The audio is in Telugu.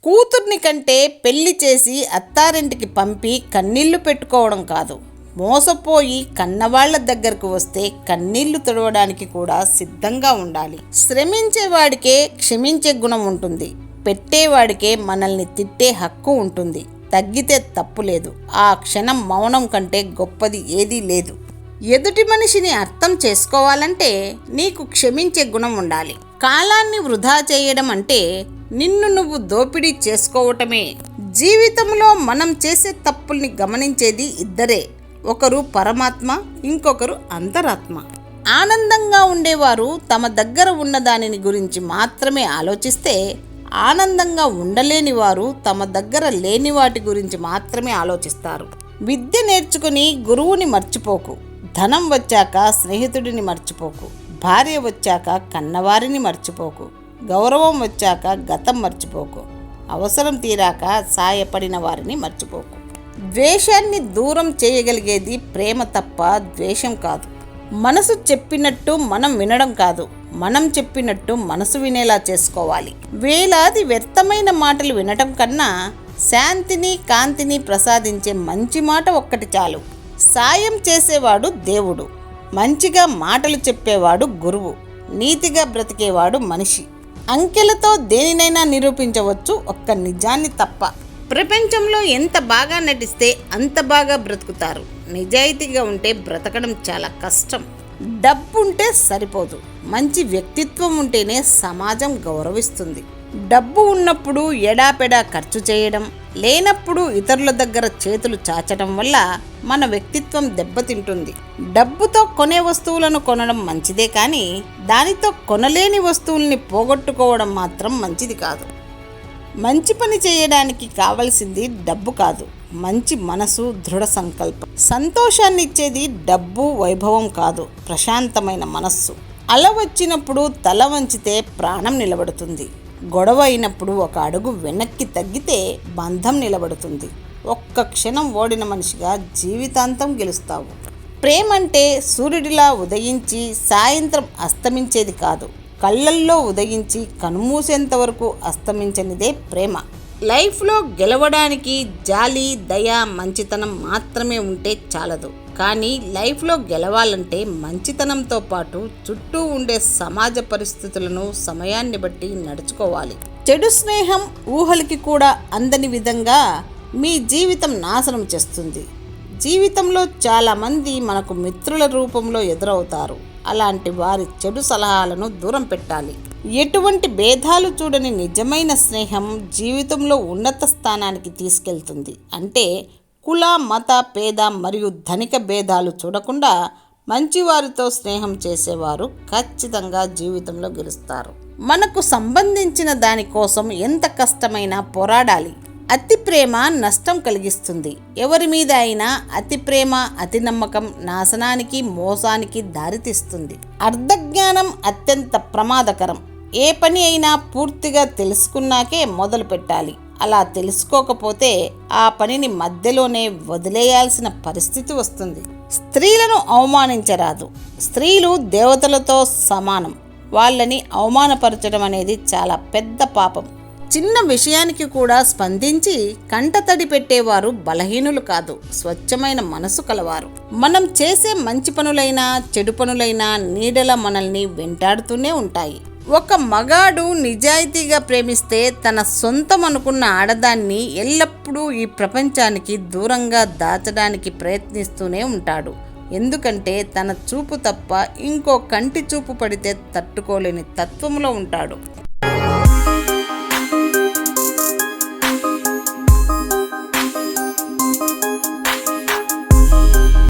కూతుర్ని కంటే పెళ్లి చేసి అత్తారింటికి పంపి కన్నీళ్లు పెట్టుకోవడం కాదు, మోసపోయి కన్నవాళ్ల దగ్గరకు వస్తే కన్నీళ్లు తుడవడానికి కూడా సిద్ధంగా ఉండాలి. శ్రమించేవాడికే క్షమించే గుణం ఉంటుంది, పెట్టేవాడికే మనల్ని తిట్టే హక్కు ఉంటుంది. తగ్గితే తప్పు లేదు. ఆ క్షణం మౌనం కంటే గొప్పది ఏదీ లేదు. ఎదుటి మనిషిని అర్థం చేసుకోవాలంటే నీకు క్షమించే గుణం ఉండాలి. కాలాన్ని వృధా చేయడం అంటే నిన్ను నువ్వు దోపిడీ చేసుకోవటమే. జీవితంలో మనం చేసే తప్పుల్ని గమనించేది ఇద్దరే, ఒకరు పరమాత్మ, ఇంకొకరు అంతరాత్మ. ఆనందంగా ఉండేవారు తమ దగ్గర ఉన్న దానిని గురించి మాత్రమే ఆలోచిస్తే, ఆనందంగా ఉండలేని వారు తమ దగ్గర లేని వాటి గురించి మాత్రమే ఆలోచిస్తారు. విద్య నేర్చుకుని గురువుని మర్చిపోకు, ధనం వచ్చాక స్నేహితుడిని మర్చిపోకు, భార్య వచ్చాక కన్నవారిని మర్చిపోకు, గౌరవం వచ్చాక గతం మర్చిపోకు, అవసరం తీరాక సాయపడిన వారిని మర్చిపోకు. ద్వేషాన్ని దూరం చేయగలిగేది ప్రేమ తప్ప ద్వేషం కాదు. మనసు చెప్పినట్టు మనం వినడం కాదు, మనం చెప్పినట్టు మనసు వినేలా చేసుకోవాలి. వేలాది వ్యర్థమైన మాటలు వినటం కన్నా శాంతిని కాంతిని ప్రసాదించే మంచి మాట ఒక్కటి చాలు. సాయం చేసేవాడు దేవుడు, మంచిగా మాటలు చెప్పేవాడు గురువు, నీతిగా బ్రతికేవాడు మనిషి. అంకెలతో దేనినైనా నిరూపించవచ్చు, ఒక్క నిజాన్ని తప్ప. ప్రపంచంలో ఎంత బాగా నటిస్తే అంత బాగా బ్రతుకుతారు. నిజాయితీగా ఉంటే బ్రతకడం చాలా కష్టం. డబ్బు ఉంటే సరిపోదు, మంచి వ్యక్తిత్వం ఉంటేనే సమాజం గౌరవిస్తుంది. డబ్బు ఉన్నప్పుడు ఎడాపెడా ఖర్చు చేయడం, లేనప్పుడు ఇతరుల దగ్గర చేతులు చాచడం వల్ల మన వ్యక్తిత్వం దెబ్బతింటుంది. డబ్బుతో కొనే వస్తువులను కొనడం మంచిదే, కానీ దానితో కొనలేని వస్తువుల్ని పోగొట్టుకోవడం మాత్రం మంచిది కాదు. మంచి పని చేయడానికి కావలసింది డబ్బు కాదు, మంచి మనసు, దృఢ సంకల్పం. సంతోషాన్ని ఇచ్చేది డబ్బు, వైభవం కాదు, ప్రశాంతమైన మనస్సు. అల వచ్చినప్పుడు తల వంచితే ప్రాణం నిలబడుతుంది. గొడవ అయినప్పుడు ఒక అడుగు వెనక్కి తగ్గితే బంధం నిలబడుతుంది. ఒక్క క్షణం ఓడిన మనిషిగా జీవితాంతం గెలుస్తావు. ప్రేమంటే సూర్యుడిలా ఉదయించి సాయంత్రం అస్తమించేది కాదు, కళ్ళల్లో ఉదయించి కనుమూసేంత వరకు అస్తమించనిదే ప్రేమ. లైఫ్లో గెలవడానికి జాలి, దయ, మంచితనం మాత్రమే ఉంటే చాలదు. కానీ లైఫ్లో గెలవాలంటే మంచితనంతో పాటు చుట్టూ ఉండే సమాజ పరిస్థితులను సమయాన్ని బట్టి నడుచుకోవాలి. చెడు స్నేహం ఊహలకి కూడా అందని విధంగా మీ జీవితం నాశనం చేస్తుంది. జీవితంలో చాలామంది మనకు మిత్రుల రూపంలో ఎదురవుతారు. అలాంటి వారి చెడు సలహాలను దూరం పెట్టాలి. ఎటువంటి భేదాలు చూడని నిజమైన స్నేహం జీవితంలో ఉన్నత స్థానానికి తీసుకెళ్తుంది. అంటే కుల, మత, పేద మరియు ధనిక భేదాలు చూడకుండా మంచివారితో స్నేహం చేసేవారు ఖచ్చితంగా జీవితంలో గెలుస్తారు. మనకు సంబంధించిన దానికోసం ఎంత కష్టమైనా పోరాడాలి. అతి ప్రేమ నష్టం కలిగిస్తుంది. ఎవరి మీద అయినా అతి ప్రేమ, అతి నమ్మకం నాశనానికి, మోసానికి దారితీస్తుంది. అర్ధజ్ఞానం అత్యంత ప్రమాదకరం. ఏ పని అయినా పూర్తిగా తెలుసుకున్నాకే మొదలు పెట్టాలి. అలా తెలుసుకోకపోతే ఆ పనిని మధ్యలోనే వదిలేయాల్సిన పరిస్థితి వస్తుంది. స్త్రీలను అవమానించరాదు. స్త్రీలు దేవతలతో సమానం. వాళ్ళని అవమానపరచడం అనేది చాలా పెద్ద పాపం. చిన్న విషయానికి కూడా స్పందించి కంటతడి పెట్టేవారు బలహీనులు కాదు, స్వచ్ఛమైన మనసు కలవారు. మనం చేసే మంచి పనులైనా చెడు పనులైనా నీడల మనల్ని వెంటాడుతూనే ఉంటాయి. ఒక మగాడు నిజాయితీగా ప్రేమిస్తే తన సొంతం అనుకున్న ఆడదాన్ని ఎల్లప్పుడూ ఈ ప్రపంచానికి దూరంగా దాచడానికి ప్రయత్నిస్తూనే ఉంటాడు. ఎందుకంటే తన చూపు తప్ప ఇంకో కంటి చూపు పడితే తట్టుకోలేని తత్వంలో ఉంటాడు.